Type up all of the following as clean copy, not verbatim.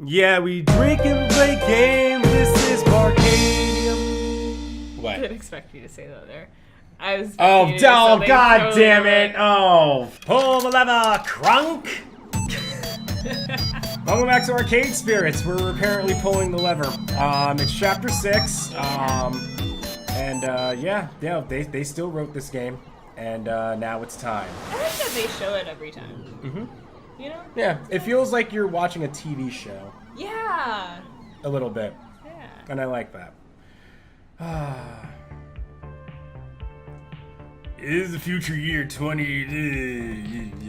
Yeah, we drink and play games. This is Barcadium. I What? didn't expect you to say that there. I was. Oh, God god damn it. Oh, pull the lever, crunk. Welcome back to Arcade Spirits. We're apparently pulling the lever. It's chapter 6. Yeah, they still wrote this game. And now it's time. I like that they show it every time. Mm-hmm. You know? Yeah, it feels like you're watching a TV show. Yeah. A little bit. Yeah. And I like that. It is the future year 20...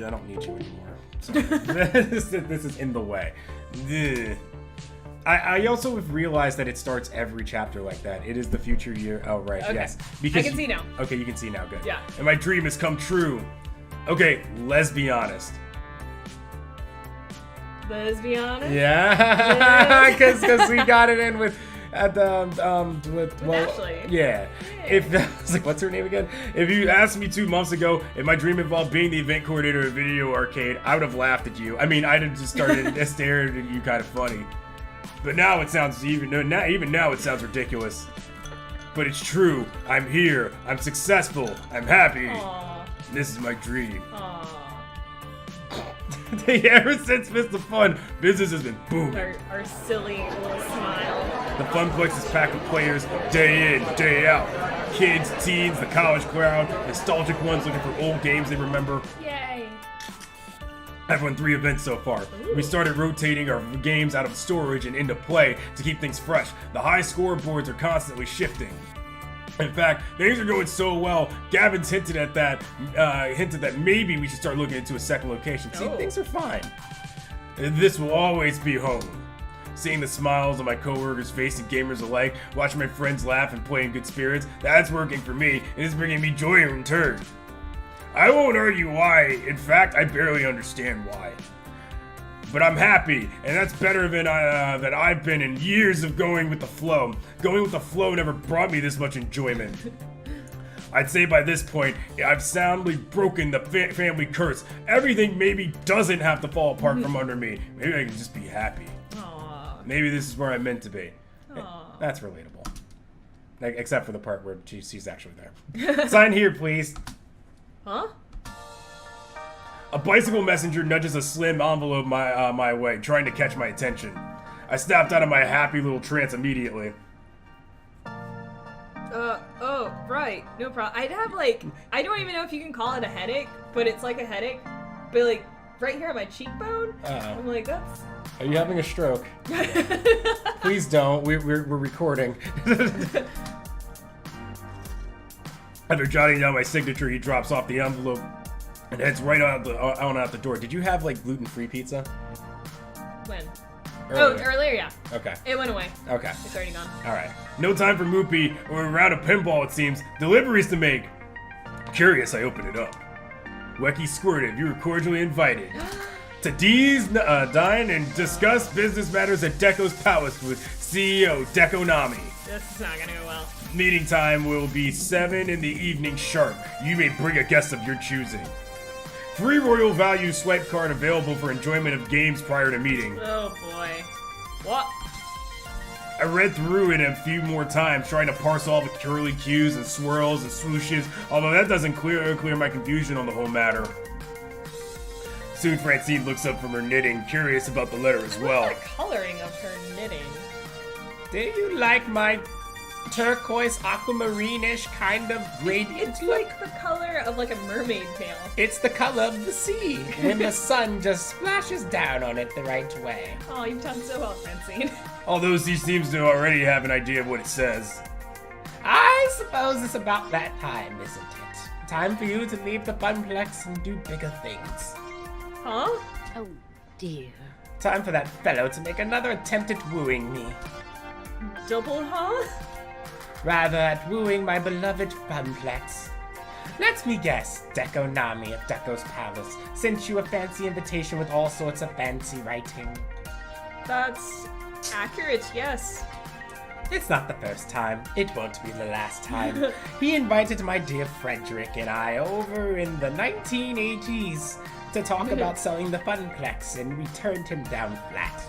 I don't need you anymore. Sorry. this is in the way. I also have realized that it starts every chapter like that. It is the future year. Oh, right. Okay. Yes. I can see now. Okay, you can see now. Good. Yeah. And my dream has come true. Okay, let's be honest. Let's be honest. Yeah, because we got it in with Ashley. Yeah. If I was like, what's her name again? If you asked me 2 months ago if my dream involved being the event coordinator of Video Arcade, I would have laughed at you. I mean, I'd have just started staring at you, kind of funny. But now it sounds even now it sounds ridiculous. But it's true. I'm here. I'm successful. I'm happy. Aww. This is my dream. Aww. Ever since Mr. Fun, business has been booming. Our silly little smile. The Funplex is packed with players day in, day out. Kids, teens, the college crowd, nostalgic ones looking for old games they remember. Yay. I've won 3 events so far. Ooh. We started rotating our games out of storage and into play to keep things fresh. The high scoreboards are constantly shifting. In fact, things are going so well, Gavin's hinted that maybe we should start looking into a second location. See, things are fine. This will always be home. Seeing the smiles on my coworkers' faces and gamers alike, watching my friends laugh and play in good spirits, that's working for me, and it's bringing me joy in return. I won't argue why. In fact, I barely understand why. But I'm happy, and that's better than I've been in years of going with the flow. Going with the flow never brought me this much enjoyment. I'd say by this point, I've soundly broken the family curse. Everything maybe doesn't have to fall apart from under me. Maybe I can just be happy. Aww. Maybe this is where I'm meant to be. Aww. That's relatable. Except for the part where she's actually there. Sign here, please. Huh? A bicycle messenger nudges a slim envelope my way, trying to catch my attention. I snapped out of my happy little trance immediately. Oh, right. No problem. I'd have, I don't even know if you can call it a headache, but it's like a headache. But, right here on my cheekbone, I'm like, that's... Are you having a stroke? Please don't. We're recording. After jotting down my signature, he drops off the envelope and heads right out the door. Did you have, gluten-free pizza? When? Earlier. Earlier, yeah. Okay. It went away. Okay. It's already gone. Alright. No time for Moopy or a round of pinball, it seems. Deliveries to make. Curious, I open it up. Wecky squirted. You were cordially invited to dine and discuss business matters at Deco's Palace with CEO Deco Nami. This is not gonna go well. Meeting time will be 7 in the evening sharp. You may bring a guest of your choosing. Free Royal Value swipe card available for enjoyment of games prior to meeting. Oh boy. What? I read through it a few more times, trying to parse all the curly cues and swirls and swooshes, although that doesn't clear my confusion on the whole matter. Soon Francine looks up from her knitting, curious about the letter as well. I like the coloring of her knitting. Do you like my turquoise aquamarine-ish kind of gradient It's look? like the color of a mermaid tail. It's the color of the sea when the sun just splashes down on it the right way. Oh, you've done so well, Francine. Although she seems to already have an idea of what it says. I suppose it's about that time, isn't it? Time for you to leave the Funplex and do bigger things. Huh? Oh, dear. Time for that fellow to make another attempt at wooing me. Double huh? Rather at wooing my beloved Funplex. Let me guess, Deco Nami of Deco's Palace sent you a fancy invitation with all sorts of fancy writing. That's accurate, yes. It's not the first time. It won't be the last time. He invited my dear Frederick and I over in the 1980s to talk about selling the Funplex, and we turned him down flat.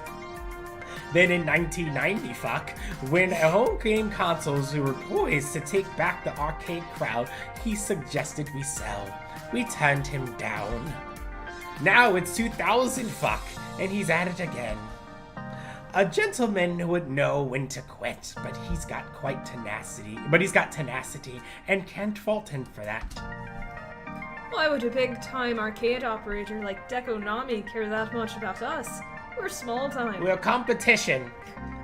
Then in 1990, when home game consoles were poised to take back the arcade crowd, he suggested we sell. We turned him down. Now it's 2000, and he's at it again. A gentleman would know when to quit, but he's got tenacity, and can't fault him for that. Why would a big-time arcade operator like Deco care that much about us? We're small-time. We're competition.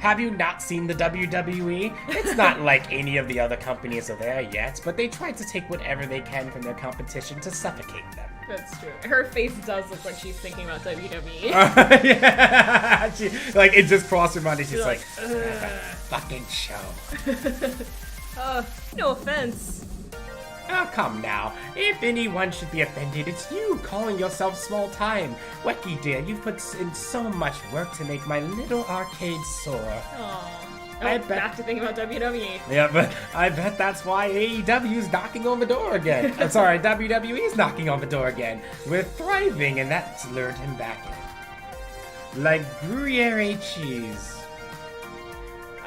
Have you not seen the WWE? It's not like any of the other companies are there yet, but they try to take whatever they can from their competition to suffocate them. That's true. Her face does look like she's thinking about WWE. Yeah, it just crossed her mind and she's like fucking show. No offense. Oh, come now. If anyone should be offended, it's you calling yourself small time. Wecky dear, you've put in so much work to make my little arcade soar. Aww. Back to thinking about WWE. Yeah, but I bet that's why AEW's knocking on the door again. I'm sorry, WWE's knocking on the door again. We're thriving, and that's lured him back in. Like Gruyere cheese.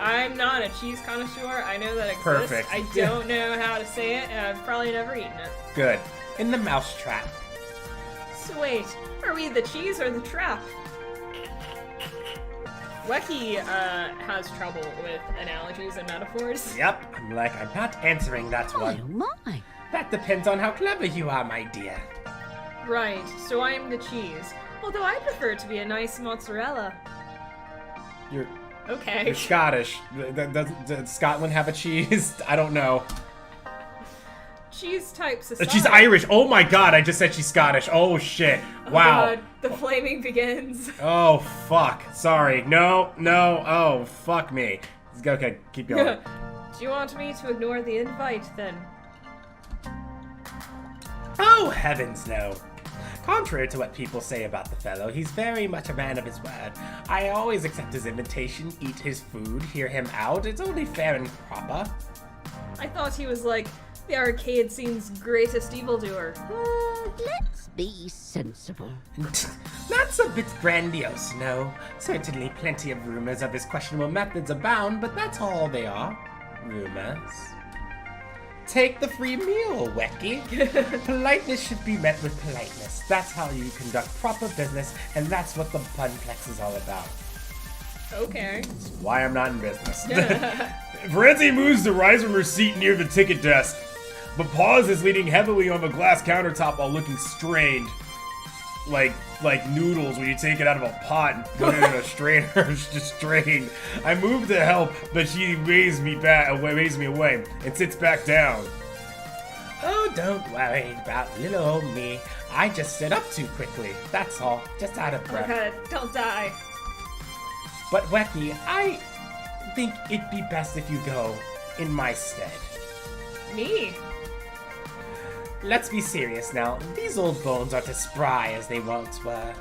I'm not a cheese connoisseur. I know that exists. Perfect. I don't know how to say it, and I've probably never eaten it. Good. In the mousetrap. So wait, are we the cheese or the trap? Wecky has trouble with analogies and metaphors. Yep. I'm not answering that one. Oh my. That depends on how clever you are, my dear. Right, so I'm the cheese. Although I prefer to be a nice mozzarella. You're Okay. Scottish. Does Scotland have a cheese? I don't know. Cheese type society. She's Irish. Oh my god, I just said she's Scottish. Oh shit. Wow. Oh god, the flaming begins. Oh fuck. Sorry. No. Oh, fuck me. Okay, keep going. Do you want me to ignore the invite then? Oh, heavens no. Contrary to what people say about the fellow, he's very much a man of his word. I always accept his invitation, eat his food, hear him out. It's only fair and proper. I thought he was like the arcade scene's greatest evildoer. Let's be sensible. That's a bit grandiose, no. Certainly plenty of rumors of his questionable methods abound, but that's all they are. Rumors. Take the free meal, Wecky. Politeness should be met with politeness. That's how you conduct proper business, and that's what the Funplex is all about. Okay. That's why I'm not in business. Francie moves to rise from her seat near the ticket desk, but pauses, leaning heavily on the glass countertop while looking strained. Like noodles when you take it out of a pot and put it in a strainer. It's just strained. I move to help, but she waves me away and sits back down. Oh, don't worry about little old me. I just sit up too quickly. That's all. Just out of breath. Okay, don't die. But Wecky, I think it'd be best if you go in my stead. Me? Let's be serious now. These old bones aren't as spry as they once were.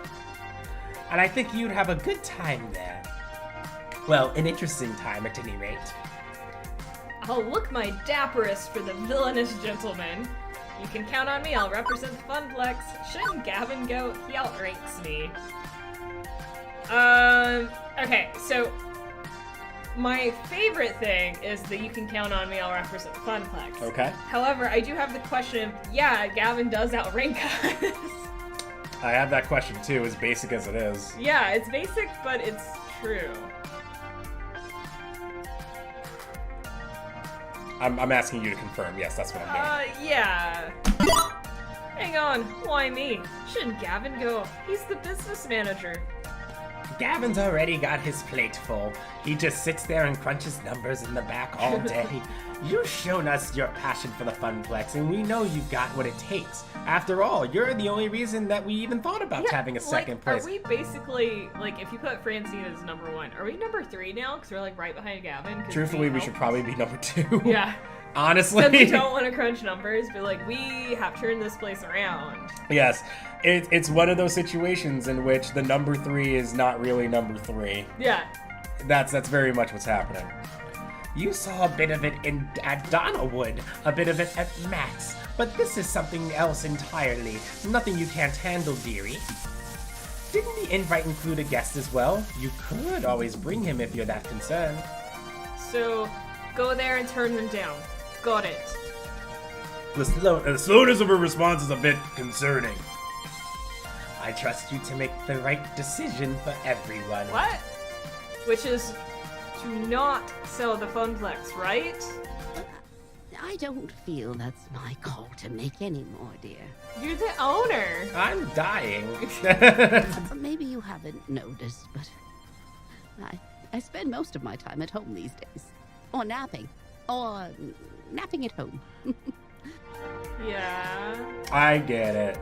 And I think you'd have a good time there. Well, an interesting time at any rate. I'll look my dapperest for the villainous gentleman. You can count on me, I'll represent the Funplex. Shouldn't Gavin go? He outranks me. Okay, so my favorite thing is that you can count on me, I'll represent the Funplex. Okay. However, I do have the question of, yeah, Gavin does outrank us. I have that question too, as basic as it is. Yeah, it's basic, but it's true. I'm asking you to confirm. Yes, that's what I'm doing. Yeah. Hang on, why me? Shouldn't Gavin go? He's the business manager. Gavin's already got his plate full. He just sits there and crunches numbers in the back all day. You've shown us your passion for the Funplex, and we know you've got what it takes. After all, you're the only reason that we even thought about having a second place. Are we basically, like, if you put Francine as number 1, are we number 3 now? Because we're, like, right behind Gavin. Truthfully, we should probably be number 2. Yeah. Honestly. Because we don't want to crunch numbers, but, like, we have turned this place around. Yes. It's one of those situations in which the number 3 is not really number 3. Yeah. That's very much what's happening. You saw a bit of it at Donnawood, a bit of it at Matt's, but this is something else entirely. Nothing you can't handle, dearie. Didn't the invite include a guest as well? You could always bring him if you're that concerned. So, go there and turn them down. Got it. The slowness of her response is a bit concerning. I trust you to make the right decision for everyone. What? Which is to not sell the Funplex, right? I don't feel that's my call to make anymore, dear. You're the owner. I'm dying. Maybe you haven't noticed, but I spend most of my time at home these days. Or napping. Or napping at home. Yeah. I get it.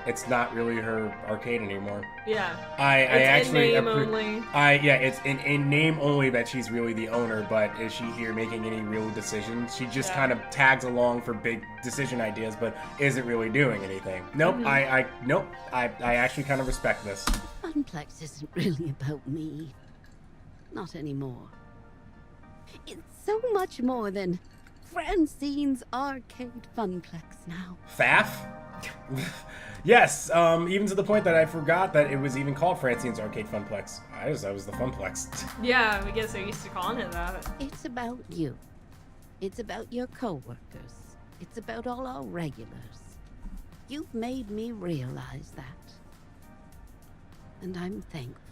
It's not really her arcade anymore. Yeah. I actually in name only. It's in name only that she's really the owner, but is she here making any real decisions? She just kind of tags along for big decision ideas, but isn't really doing anything. Nope. Mm-hmm. I actually kind of respect this. Funplex isn't really about me. Not anymore. It's so much more than Francine's Arcade Funplex now. Faff? Yes, even to the point that I forgot that it was even called Francine's Arcade Funplex. I was the Funplex. Yeah, we get so used to calling it that. It's about you. It's about your coworkers. It's about all our regulars. You've made me realize that. And I'm thankful.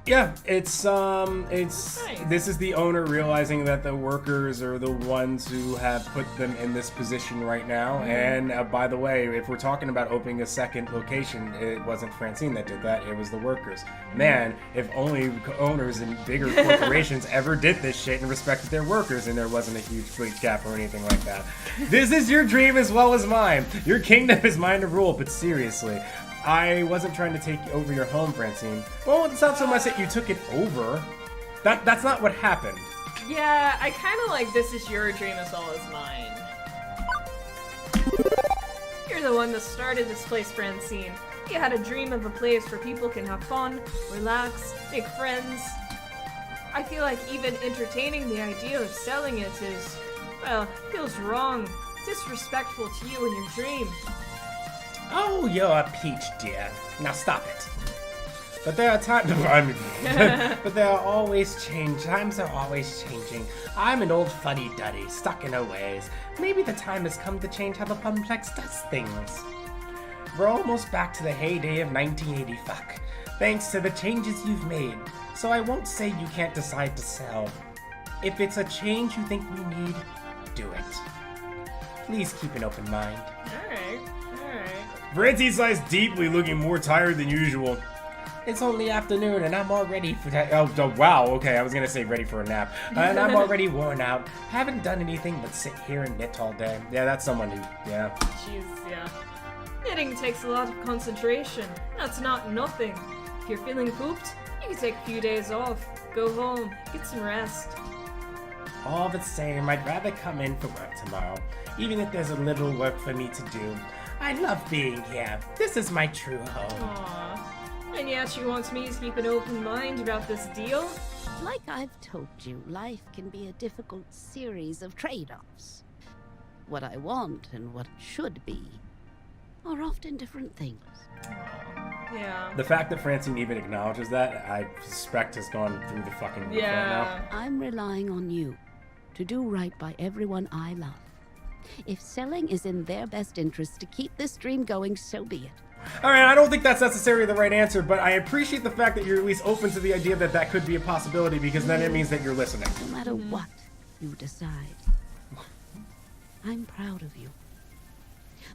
Yeah, it's Nice. this is the owner realizing that the workers are the ones who have put them in this position right now. And by the way, if we're talking about opening a second location, it wasn't Francine that did that, it was the workers. Man, if only owners in bigger corporations ever did this shit and respected their workers and there wasn't a huge fleet gap or anything like that. This is your dream as well as mine. Your kingdom is mine to rule, but seriously, I wasn't trying to take over your home, Francine. Well, it's not so much that you took it over. That's not what happened. Yeah, I kind of like this is your dream as well as mine. You're the one that started this place, Francine. You had a dream of a place where people can have fun, relax, make friends. I feel like even entertaining the idea of selling it is, well, feels wrong, disrespectful to you and your dream. Oh, you're a peach, dear. Now stop it. But there are times. But there are always change. Times are always changing. I'm an old fuddy-duddy, stuck in her ways. Maybe the time has come to change how the Funplex does things. We're almost back to the heyday of 1980 fuck, thanks to the changes you've made. So I won't say you can't decide to sell. If it's a change you think we need, do it. Please keep an open mind. Alright. Francine sighs deeply, looking more tired than usual. It's only afternoon and I'm all ready for that. Oh, wow, okay, I was gonna say ready for a nap. And I'm already worn out. Haven't done anything but sit here and knit all day. Yeah, that's someone who, yeah. Jeez, yeah. Knitting takes a lot of concentration. That's not nothing. If you're feeling pooped, you can take a few days off, go home, get some rest. All the same, I'd rather come in for work tomorrow, even if there's a little work for me to do. I love being here. This is my true home. Aww. And yet she wants me to keep an open mind about this deal? Like I've told you, life can be a difficult series of trade-offs. What I want and what should be are often different things. Yeah. The fact that Francine even acknowledges that, I suspect has gone through the fucking roof right now. I'm relying on you to do right by everyone I love. If selling is in their best interest to keep this dream going, so be it. Alright, I don't think that's necessarily the right answer, but I appreciate the fact that you're at least open to the idea that that could be a possibility, because then it means that you're listening. No matter what you decide, I'm proud of you.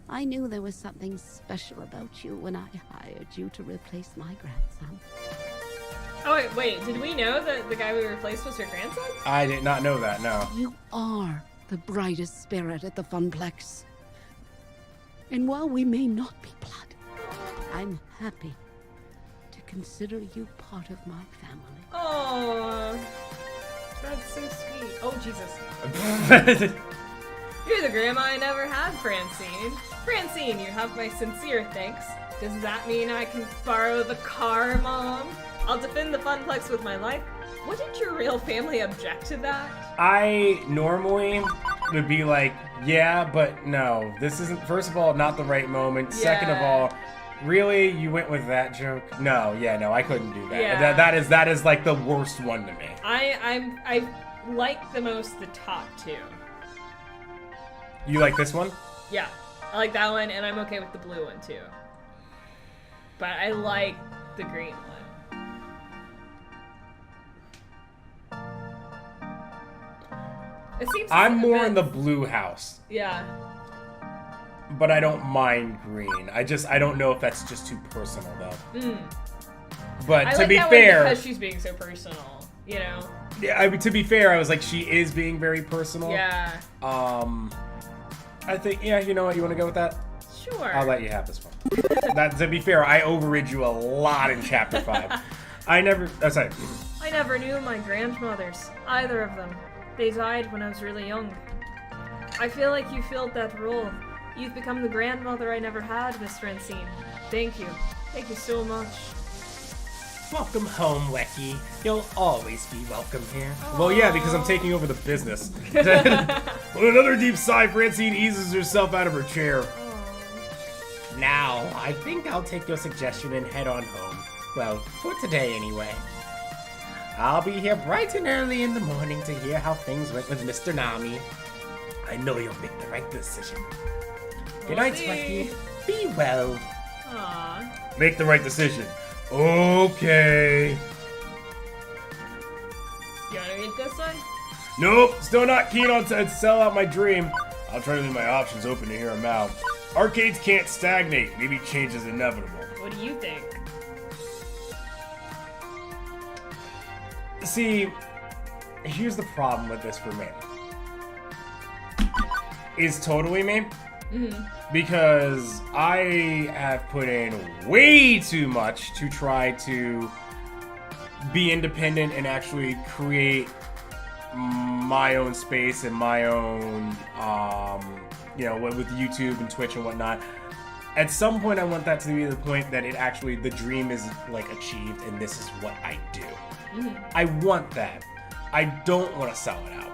I knew there was something special about you when I hired you to replace my grandson. Oh, wait, did we know that the guy we replaced was her grandson? I did not know that, no. You are the brightest spirit at the Funplex. And while we may not be blood, I'm happy to consider you part of my family. Oh, that's so sweet. Oh, Jesus. You're the grandma I never had, Francine. Francine, you have my sincere thanks. Does that mean I can borrow the car, Mom? I'll defend the Funplex with my life. Wouldn't your real family object to that? I normally would be like, yeah, but no. This isn't, first of all, not the right moment. Yeah. Second of all, Really? You went with that joke? No, yeah, no, I couldn't do that. Yeah. That is like the worst one to me. I like the most the top two. You like this one? Yeah, I like that one, and I'm okay with the blue one too. But I like the green one. It seems. I'm more bit- in the blue house, Yeah. but I don't mind green. I don't know if that's just too personal though. But I to like be that fair, one because she's being so personal. You know. yeah, I mean, to be fair, I was like, she is being very personal. Yeah. I think, yeah, you know what, you want to go with that? Sure. I'll let you have this one. That, to be fair, I overrid you a lot in chapter 5. I never knew my grandmothers, either of them. They died when I was really young. I feel like you filled that role. You've become the grandmother I never had, Miss Francine. Thank you. Thank you so much. Welcome home, Wecky. You'll always be welcome here. Well, yeah, because I'm taking over the business. With another deep sigh, Francine eases herself out of her chair. Now, I think I'll take your suggestion and head on home. Well, for today anyway. I'll be here bright and early in the morning to hear how things went with Mr. Nami. I know you'll make the right decision. Good night, Wecky. Be well. Aww. Make the right decision. Okay. You wanna read this one? Nope, still not keen on to sell out my dream. I'll try to leave my options open to hear them out. Arcades can't stagnate. Maybe change is inevitable. What do you think? See, here's the problem with this for me. Is totally me. Because I have put in way too much to try to be independent and actually create my own space and my own, with YouTube and Twitch and whatnot. At some point, I want that to be the point that the dream is like achieved and this is what I do. I want that. I don't want to sell it out.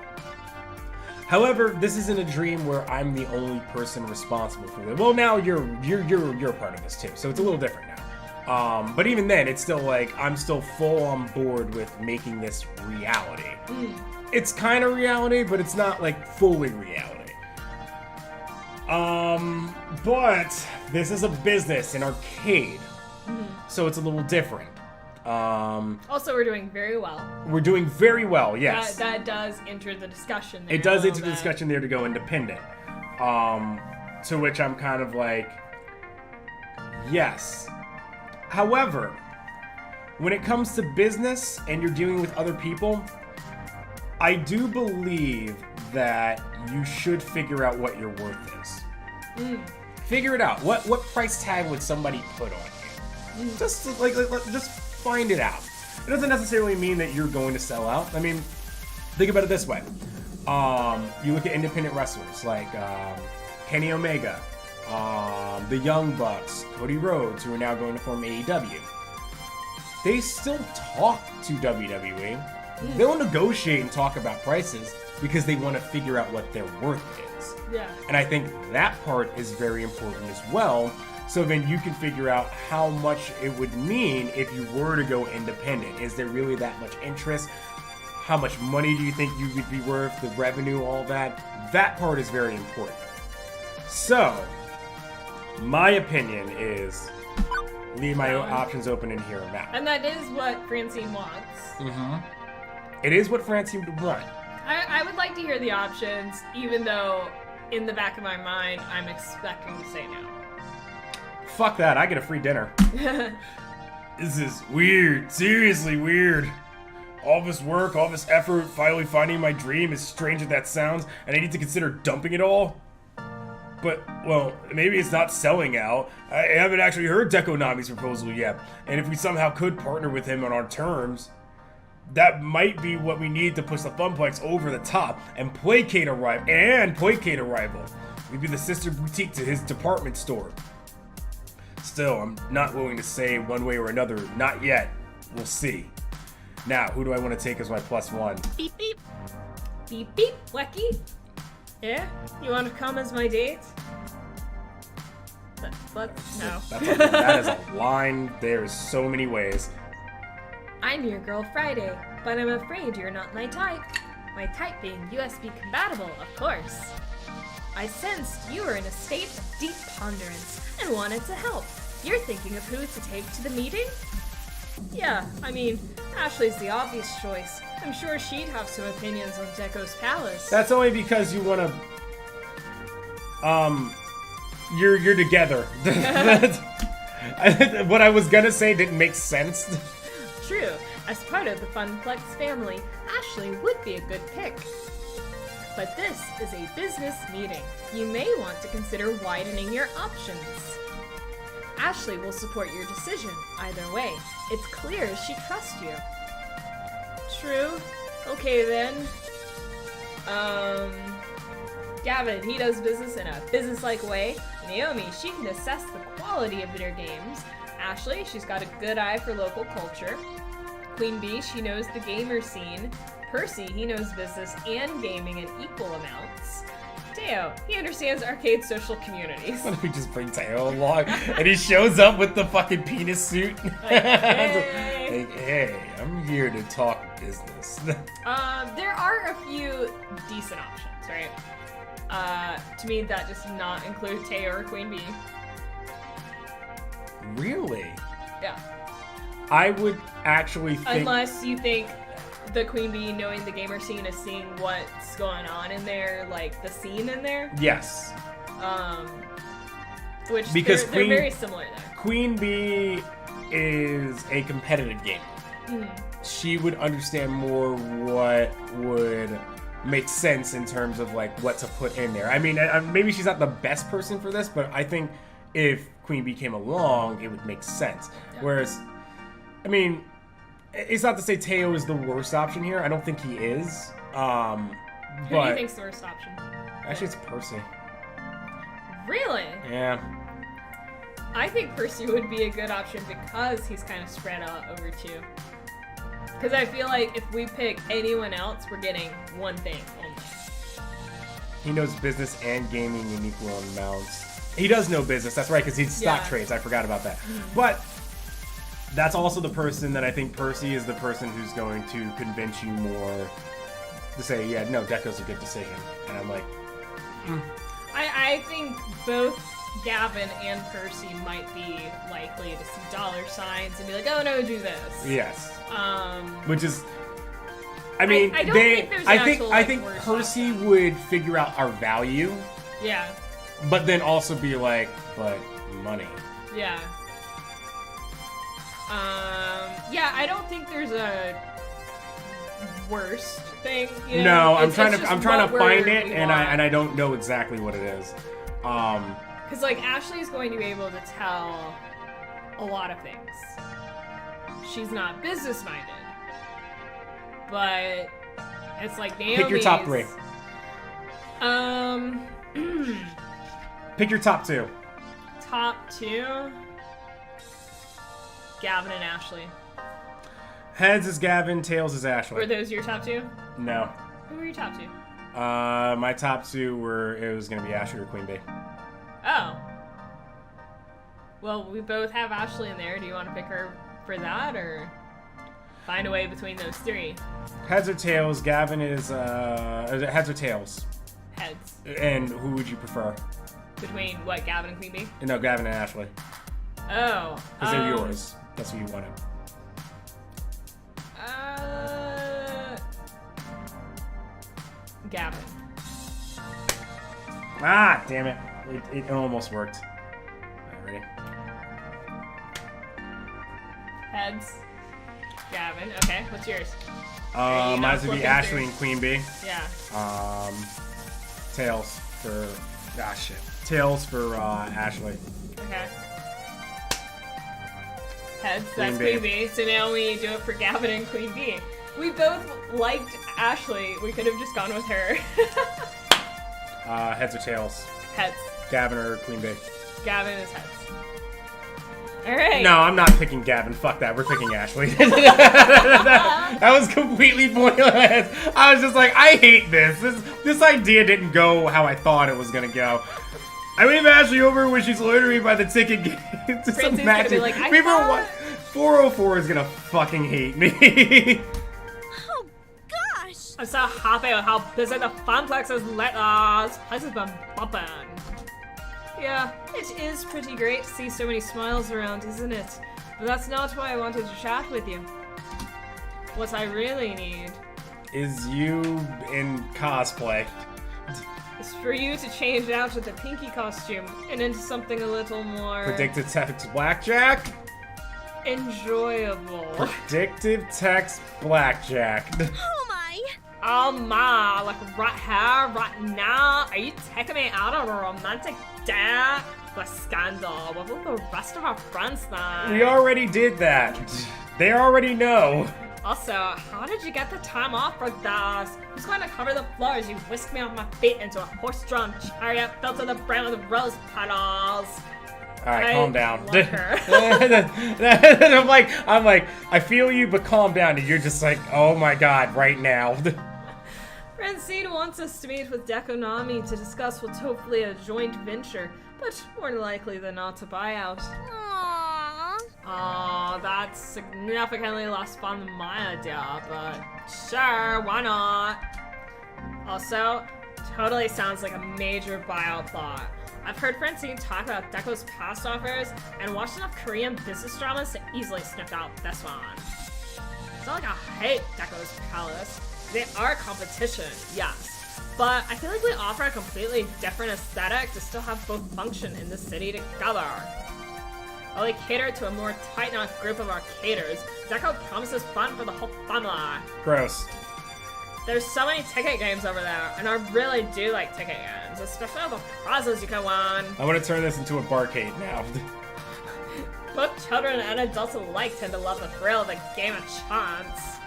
However, this isn't a dream where I'm the only person responsible for it. Well, now you're part of this too, so it's a little different now. But even then, it's still like I'm still full on board with making this reality. It's kind of reality, but it's not like fully reality. But this is a business, an arcade, so it's a little different. Also, we're doing very well. We're doing very well, yes. That does enter the discussion there. It does enter the discussion there to go independent. To which I'm kind of like, yes. However, when it comes to business and you're dealing with other people, I do believe that you should figure out what your worth is. Figure it out. What price tag would somebody put on you? Just find it out. It doesn't necessarily mean that you're going to sell out. I mean, think about it this way. You look at independent wrestlers like Kenny Omega, the Young Bucks, Cody Rhodes, who are now going to form AEW. They still talk to WWE. They'll negotiate and talk about prices because they want to figure out what their worth is. Yeah. And I think that part is very important as well. So then you can figure out how much it would mean if you were to go independent. Is there really that much interest? How much money do you think you would be worth? The revenue, all that. That part is very important. So, my opinion is leave my options open and hear them out. And that is what Francine wants. It is what Francine would want. I would like to hear the options, even though in the back of my mind, I'm expecting to say no. Fuck that, I get a free dinner. This is weird. Seriously weird. All this work, all this effort, finally finding my dream, as strange as that sounds, and I need to consider dumping it all? But, well, maybe it's not selling out. I haven't actually heard Deco Nami's proposal yet, and if we somehow could partner with him on our terms, that might be what we need to push the Funplex over the top and placate a rival. We'd be the sister boutique to his department store. Still, I'm not willing to say one way or another. Not yet. We'll see. Now, who do I want to take as my +1? Beep beep. Beep beep, Wecky. Yeah? You want to come as my date? No. That is a line. There's so many ways. I'm your girl Friday, but I'm afraid you're not my type. My type being USB compatible, of course. I sensed you were in a state of deep ponderance and wanted to help. You're thinking of who to take to the meeting? Yeah, I mean, Ashley's the obvious choice. I'm sure she'd have some opinions on Deco's palace. That's only because you want to. You're together. What I was gonna say didn't make sense. True. As part of the Funplex family, Ashley would be a good pick. But this is a business meeting. You may want to consider widening your options. Ashley will support your decision either way. It's clear she trusts you. True. Okay then. Gavin, he does business in a business-like way. Naomi, she can assess the quality of their games. Ashley, she's got a good eye for local culture. Queen Bee, she knows the gamer scene. Percy, he knows business and gaming in equal amounts. Teo, he understands arcade social communities. Why don't we just bring Teo along? And he shows up with the fucking penis suit. Hey. Hey, I'm here to talk business. There are a few decent options, right? To me, that does not include Teo or Queen Bee. Really? Yeah. I would actually think... Unless you think the Queen Bee knowing the gamer scene is seeing what's going on in there, like the scene in there. Yes. Which because they're very similar there. Queen Bee is a competitive gamer. She would understand more what would make sense in terms of like what to put in there. I mean, maybe she's not the best person for this, but I think if Queen Bee came along, it would make sense. Yeah. Whereas, I mean, it's not to say Teo is the worst option here. I don't think he is. Who do you think's the worst option? Actually, it's Percy. Really? Yeah. I think Percy would be a good option because he's kind of spread out over two. Because I feel like if we pick anyone else, we're getting one thing only. He knows business and gaming in equal amounts. He does know business, that's right, because he's stock trades. I forgot about that. But that's also the person that I think Percy is the person who's going to convince you more to say, yeah, no, Deco's a good decision. And I'm like, I think both Gavin and Percy might be likely to see dollar signs and be like, oh no, do this. yes. Which is, I mean, I don't think there's an actual, I think Percy option. would figure out our value, Yeah. but then also be like, but money. Yeah. Yeah, I don't think there's a worst thing. You know? No, I'm trying to what find it, we and want. I don't know exactly what it is. Because, like, Ashley's going to be able to tell a lot of things. She's not business-minded. But it's like Naomi's... Pick your top three. Pick your top two. Top two? Gavin and Ashley. Heads is Gavin, tails is Ashley. Were those your top two? No. Who were your top two? My top two were, it was going to be Ashley or Queen Bee. Oh. Well, we both have Ashley in there. Do you want to pick her for that, or find a way between those three? Heads or tails, Gavin is, heads or tails? Heads. And who would you prefer? Between what, Gavin and Queen Bee? No, Gavin and Ashley. Oh. Because they're yours. That's who you wanted. Gavin. Ah, damn it. It almost worked. Alright, ready? Heads. Gavin. Okay, what's yours? Mine would be flipping Ashley through? and Queen Bee. Yeah. Tails for... Ah, shit. Tails for, Ashley. Okay. Heads, Queen that's Bee. Queen Bee. So now we do it for Gavin and Queen Bee. We both liked Ashley. We could have just gone with her. Heads or tails? Heads. Gavin or Queen Bee? Gavin is heads. Alright. No, I'm not picking Gavin. Fuck that. We're picking Ashley. that was completely pointless. I was just like, I hate this. This idea didn't go how I thought it was gonna go. I wave Ashley over when she's loitering by the ticket gate. Just Francine's gonna imagine. be like, I People thought- want 404 is gonna fucking hate me. Oh, gosh! I'm so happy with how busy the Funplex is lit. This place has been bumping. Yeah, it is pretty great to see so many smiles around, isn't it? But that's not why I wanted to chat with you. What I really need Is you in cosplay? is for you to change out of the Pinky costume and into something a little more Predictive text blackjack? enjoyable. Predictive text blackjack. Oh my! Oh my, like right here, right now, are you taking me out on a romantic date? The scandal. What will the rest of our friends think? We already did that. They already know. Also, how did you get the time off for this? Who's going to cover the floor as you whisk me off my feet into a horse-drawn chariot filled to the brim with rose petals? Alright, calm down. love her. I'm like, I feel you, but calm down. And you're just like, oh my god, right now. Francine wants us to meet with Deco Nami to discuss what's hopefully a joint venture, but more likely than not a buyout. Aww. Oh, that's significantly less fun than my idea, but sure, why not? Also, totally sounds like a major buyout plot. I've heard Francine talk about Deco's past offers and watched enough Korean business dramas to easily sniff out this one. It's not like I hate Deco's Palace. They are competition, yes. But I feel like we offer a completely different aesthetic to still have both function in the city together. While we cater to a more tight-knit group of arcaders, Deco promises fun for the whole family. Gross. There's so many ticket games over there, and I really do like ticket games, especially all the prizes you can win. I'm gonna turn this into a barcade now. Both children and adults alike tend to love the thrill of a game of chance.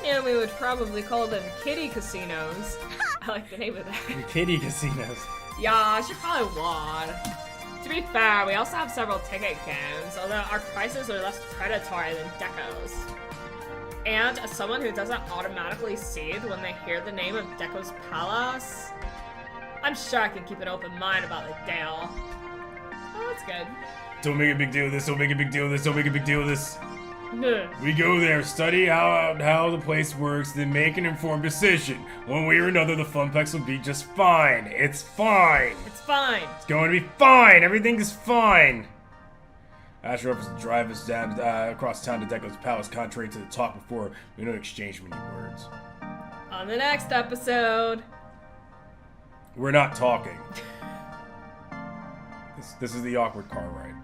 And we would probably call them kiddie casinos. I like the name of that. Kiddie casinos. Yeah, she probably would. To be fair, we also have several ticket games, although our prices are less predatory than Deco's. And as someone who doesn't automatically seethe when they hear the name of Deco's Palace, I'm sure I can keep an open mind about the deal. Oh, that's good. Don't make a big deal of this, don't make a big deal of this, don't make a big deal of this. Nah. We go there, study how the place works, then make an informed decision. One way or another, the Funplex will be just fine. It's fine. It's fine. It's going to be fine. Everything is fine. Asher offers to drive us down across town to Deco's Palace, contrary to the talk before. We don't exchange many words. On the next episode. We're not talking. This is the awkward car ride.